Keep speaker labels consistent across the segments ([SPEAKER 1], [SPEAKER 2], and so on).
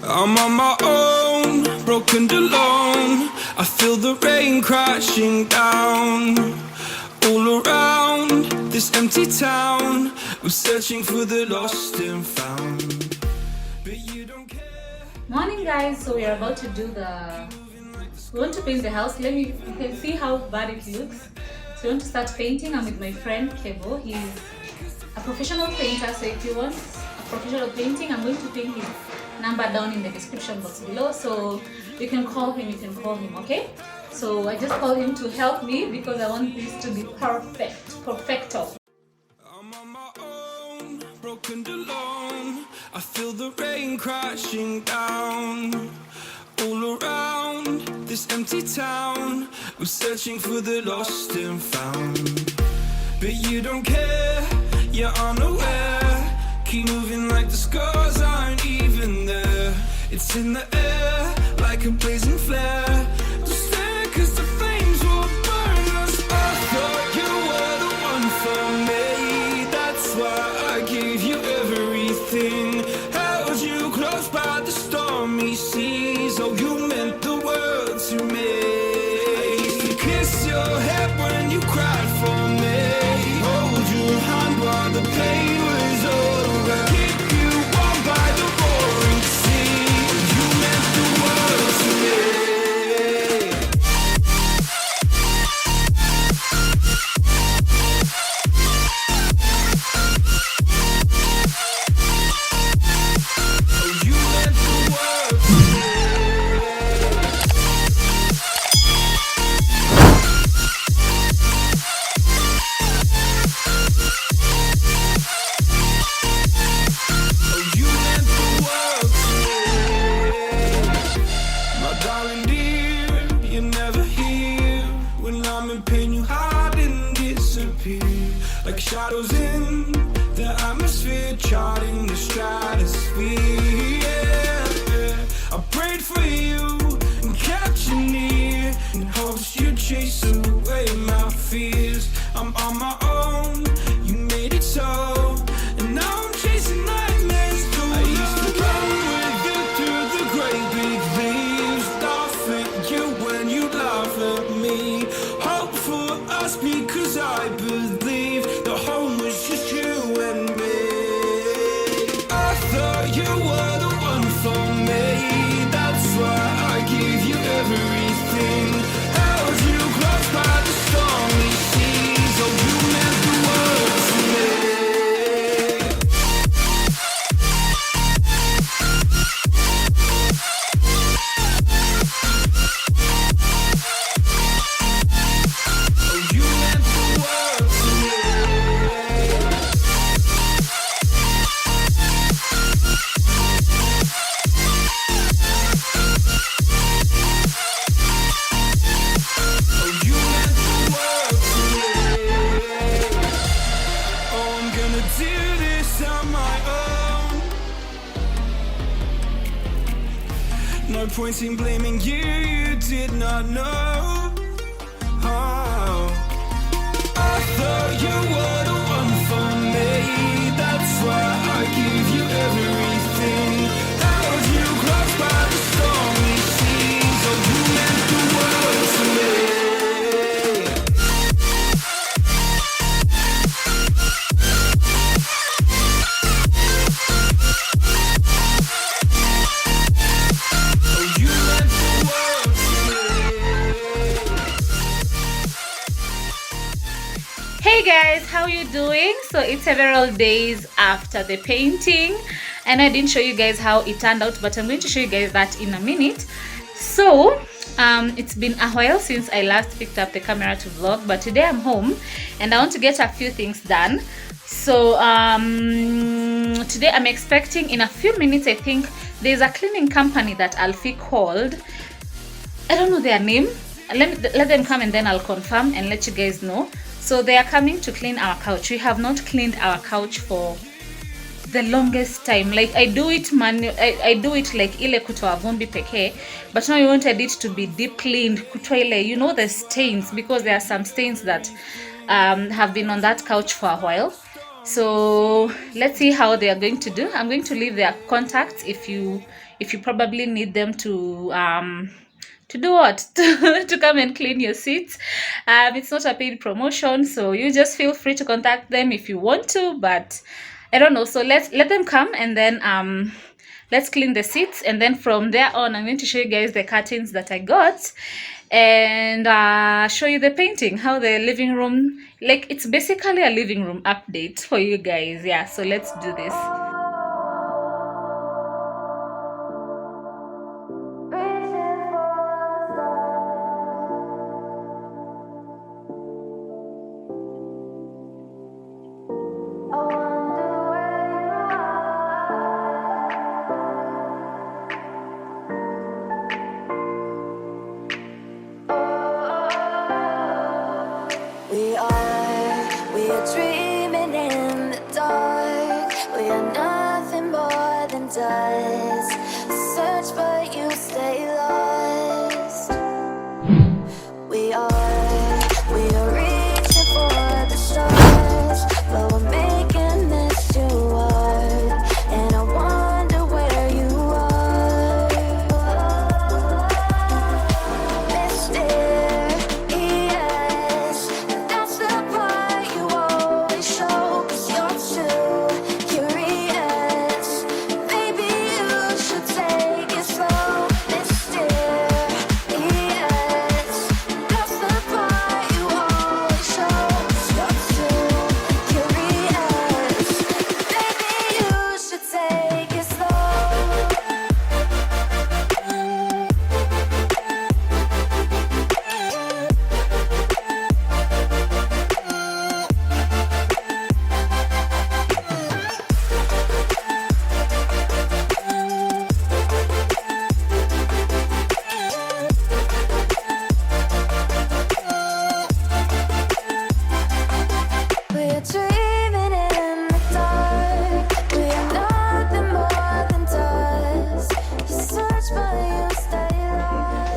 [SPEAKER 1] I'm on my own, broken and alone. I feel the rain crashing down all around this empty town. I'm searching for the lost and found, but you don't care.
[SPEAKER 2] Morning guys, so we are about to we want to paint the house. You can see how bad it looks. So we want to start painting. I'm with my friend Kevo. He's a professional painter, so if you want a professional painting, I'm going to pin his number down in the description box below, so you can call him, okay? So I just called him to help me because I want this to be perfecto.
[SPEAKER 1] I'm on my own, broken and alone. I feel the rain crashing down all around this empty town. I'm searching for the lost and found, but you don't care, you're unaware. Keep moving like the scars aren't even there. It's in the air like a blazing flare. Don't stare 'cause the flames will burn us. I thought you were the one for me. That's why I gave you everything. Held you close by the stormy seas. Oh, you meant the world to me. I used to kiss your head when you cried for me. Hold your hand while the pain was over. Keep you warm by the roaring sea. You meant the world to me. Oh, you meant the world to me. Oh, you meant the world to me. My darling dear, you're never here. When I'm in pain, you hide and disappear. Like shadows in the atmosphere, charting the stratosphere. Yeah. I prayed for you and kept you near in hopes you'd chase away my fears. I'm on my own, you made it so, and now I'm chasing nightmares through. I used to run with you through the great big leaves, laugh at you when you laugh at me. Hope for us because I believe the home was just you and me. I thought you were the one for me. That's why I gave you everything. Held you close by the stormy seas. Oh, you meant the world to me. Oh, you meant the world to me. Oh, you meant the world to me. Oh, I'm gonna do this on my own. No point in blaming you, you did not know. Oh, I thought you were the one for me. That's why I gave you everything. Held you close by the stormy seas. Oh, you meant the world to me. Oh, you meant the world to me.
[SPEAKER 2] Hey guys, how you doing? So it's several days after the painting and I didn't show you guys how it turned out, but I'm going to show you guys that in a minute. So it's been a while since I last picked up the camera to vlog, but today I'm home and I want to get a few things done. So today I'm expecting in a few minutes, I think there's a cleaning company that Alfie called. I don't know their name. Let them come and then I'll confirm and let you guys know. So they are coming to clean our couch. We have not cleaned our couch for the longest time. Like I do it I do it like ile kutoa vumbi pekee, but now we wanted it to be deep cleaned, kutoa ile, you know, the stains, because there are some stains that have been on that couch for a while. So let's see how they are going to do. I'm going to leave their contacts if you probably need them to do what to come and clean your seats. It's not a paid promotion, so you just feel free to contact them if you want to, but I don't know. So let them come, and then let's clean the seats, and then from there on I'm going to show you guys the curtains that I got, and show you the painting, how the living room, like it's basically a living room update for you guys. Yeah, so let's do this.
[SPEAKER 1] We are dreaming in the dark. We are nothing more than dust. Search but you stay lost. We are reaching for the stars, but we're making this too hard. And I wonder where you are. Mysterious, that's the part you always show. 'Cause you're too curious. Maybe you should take it slow. Mysterious, that's the part you always show. 'Cause you're too curious. Maybe you should take it slow. We're dreaming in the dark. We are nothing more than dust. You search but you stay lost.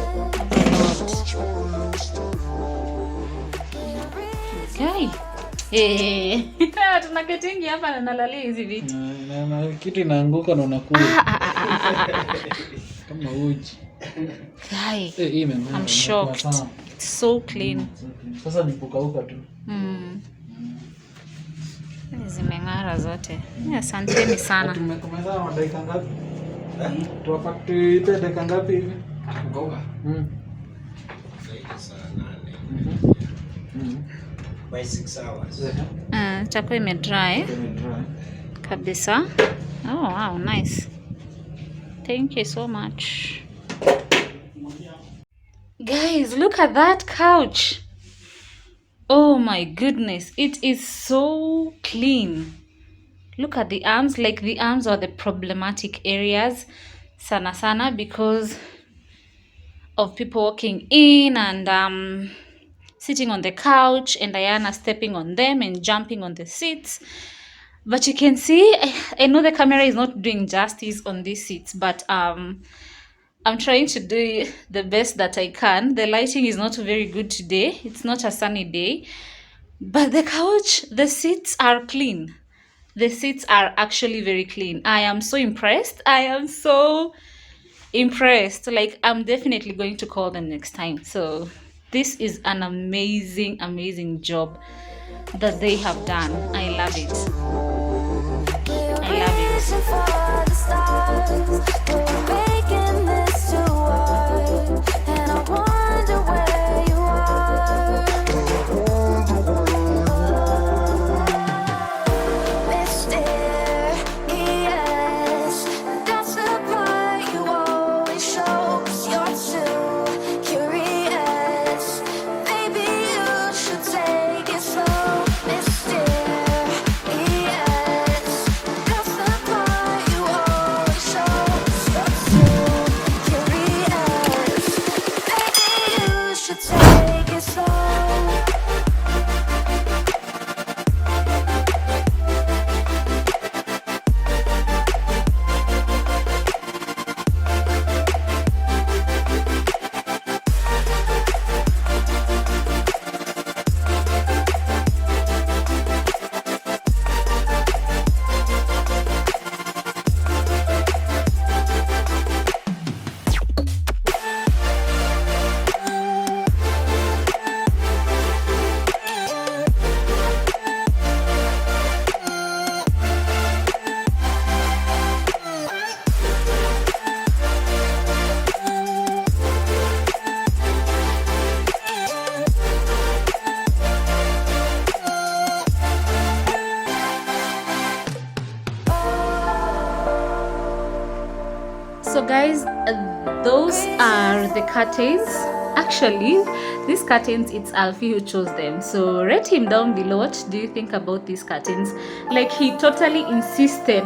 [SPEAKER 2] Okay. Tunaketingi hapa na nalalia hizi vitu.
[SPEAKER 3] Na kitu inaanguka na unakula kama uji.
[SPEAKER 2] Guy,
[SPEAKER 3] Hii imeng'ara.
[SPEAKER 2] I'm shocked. It's so clean.
[SPEAKER 3] Sasa ni kukauka tu.
[SPEAKER 2] Zimeng'ara zote. Asanteni sana.
[SPEAKER 3] Tumeza dakika ngapi? Tuwapate dakika ngapi hivi?
[SPEAKER 4] Kukauka? By 6 hours.
[SPEAKER 2] Chako imedry kabisa. Oh wow, nice. Thank you so much. Guys, look at that couch. Oh my goodness, it is so clean. Look at the arms, like the arms are the problematic areas sana because of people walking in and sitting on the couch and Diana stepping on them and jumping on the seats. But you can see, I know the camera is not doing justice on these seats, but I'm trying to do the best that I can. The lighting is not very good today. It's not a sunny day. But the couch, the seats are clean. The seats are actually very clean. I am so impressed. I am so impressed. Like, I'm definitely going to call them next time. So this is an amazing, amazing job that they have done. I love it. I love it.
[SPEAKER 1] For the stars, we're making this too hard. And I wonder where you are. Mysterious, that's the part you always show. 'Cause you're too curious. Maybe you should take it slow. Mysterious, that's the part you always show. 'Cause
[SPEAKER 2] So guys, those are the curtains. Actually, these curtains, it's Alfie who chose them. So rate him down below. What do you think about these curtains? Like, he totally insisted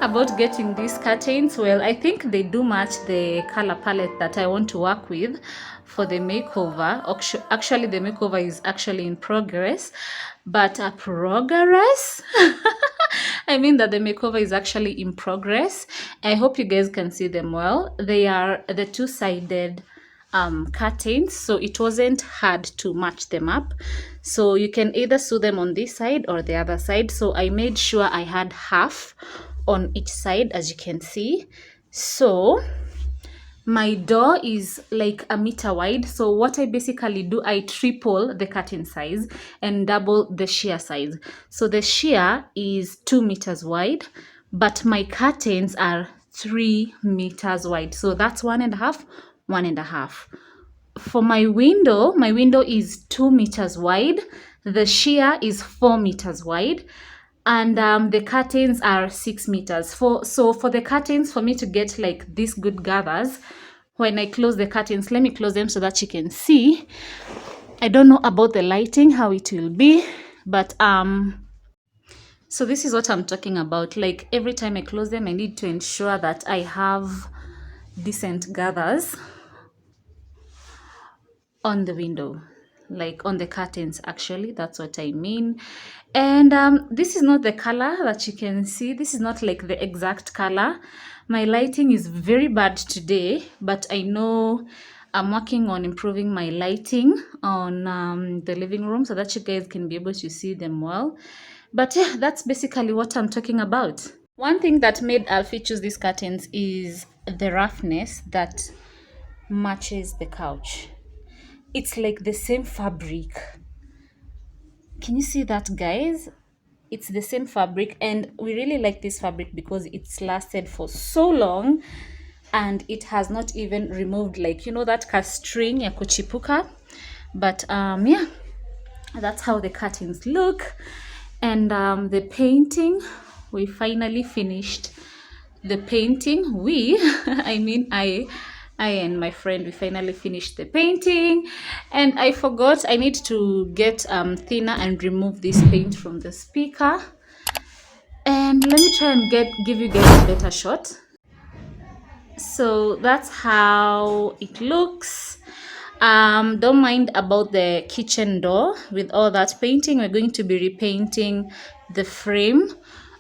[SPEAKER 2] about getting these curtains. Well, I think they do match the color palette that I want to work with for the makeover. Actually, the makeover is actually in progress, but progress I mean that the makeover is actually in progress. I hope you guys can see them well. They are the two-sided curtains, so it wasn't hard to match them up. So you can either sew them on this side or the other side. So I made sure I had half on each side, as you can see. So my door is like 1 meter wide. So what I basically do, I triple the curtain size and double the sheer size. So the sheer is 2 meters wide, but my curtains are 3 meters wide. So that's 1.5, 1.5. For my window is 2 meters wide. The sheer is 4 meters wide. And the curtains are 6 meters. So for the curtains, for me to get like these good gathers, when I close the curtains, let me close them so that you can see. I don't know about the lighting, how it will be, but so this is what I'm talking about. Like, every time I close them, I need to ensure that I have decent gathers on the window, like on the curtains. Actually, that's what I mean. And this is not the color that you can see. This is not like the exact color. My lighting is very bad today, but I know I'm working on improving my lighting on the living room so that you guys can be able to see them well. But yeah, that's basically what I'm talking about. One thing that made Alfie choose these curtains is the roughness that matches the couch. It's like the same fabric. Can you see that, guys? It's the same fabric, and we really like this fabric because it's lasted for so long and it has not even removed, like, you know, that string ya kuchipuka. But yeah, that's how the curtains look. And the painting, we finally finished the painting. I mean I and my friend, we finally finished the painting. And I forgot, I need to get thinner and remove this paint from the speaker. And let me try and give you guys a better shot. So that's how it looks. Don't mind about the kitchen door. With all that painting, we're going to be repainting the frame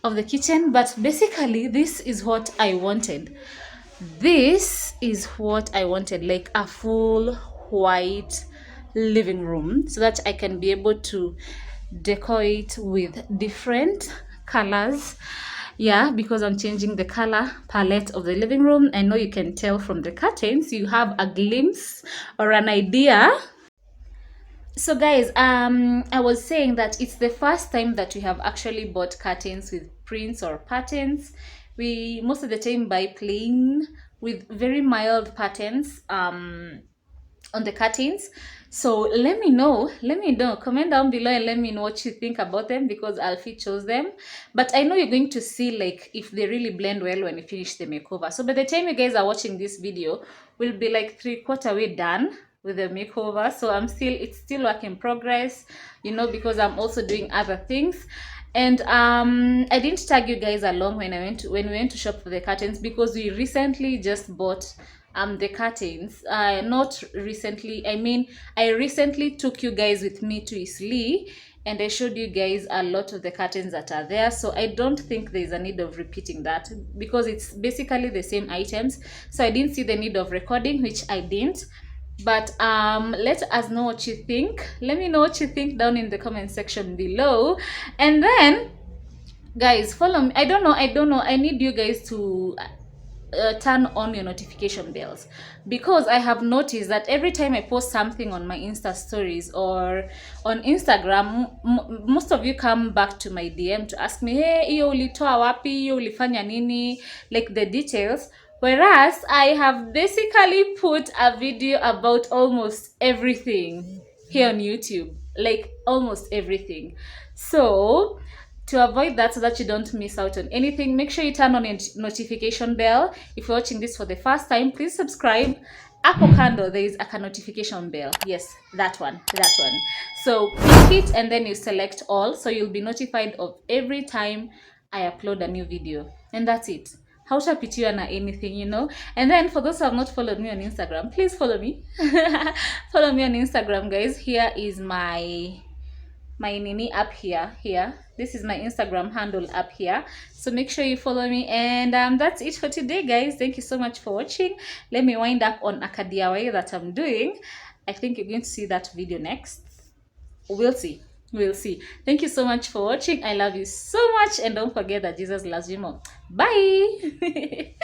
[SPEAKER 2] of the kitchen. But basically, this is what I wanted. This is what I wanted, like a full white living room, so that I can be able to decorate with different colors. Yeah, because I'm changing the color palette of the living room. I know you can tell from the curtains, you have a glimpse or an idea. So guys, I was saying that it's the first time that we have actually bought curtains with prints or patterns. We most of the time buy plain with very mild patterns on the curtains. So let me know, comment down below and let me know what you think about them, because Alfie chose them. But I know you're going to see like if they really blend well when you finish the makeover. So by the time you guys are watching this video, we'll be like 3/4 way done with the makeover. So it's still work in progress, you know, because I'm also doing other things. And I didn't tag you guys along when we went to shop for the curtains, because we recently just bought the curtains. Not recently, I mean I recently took you guys with me to Isli and I showed you guys a lot of the curtains that are there. So I don't think there's a need of repeating that, because it's basically the same items. So I didn't see the need of recording, which I didn't. But let us know what you think. Let me know what you think down in the comment section below. And then guys, follow me. I don't know, I need you guys to turn on your notification bells, because I have noticed that every time I post something on my Insta stories or on Instagram, most of you come back to my DM to ask me, hey, hiyo ulitoa wapi, hiyo ulifanya nini, like the details. Whereas I have basically put a video about almost everything here on YouTube, like almost everything. So to avoid that, so that you don't miss out on anything, make sure you turn on your notification bell. If you're watching this for the first time, please subscribe. Apple candle, there is a notification bell. Yes, that one. So click it and then you select all, so you'll be notified of every time I upload a new video. And that's it. Hautapitiwa na anything, you know. And then for those who have not followed me on Instagram, please follow me. Follow me on Instagram, guys. Here is my nini up here. This is my Instagram handle up here, so make sure you follow me. And that's it for today, guys. Thank you so much for watching. Let me wind up on a DIY that I'm doing. I think you're going to see that video next. We'll see. Thank you so much for watching. I love you so much, and don't forget that Jesus loves you more. Bye.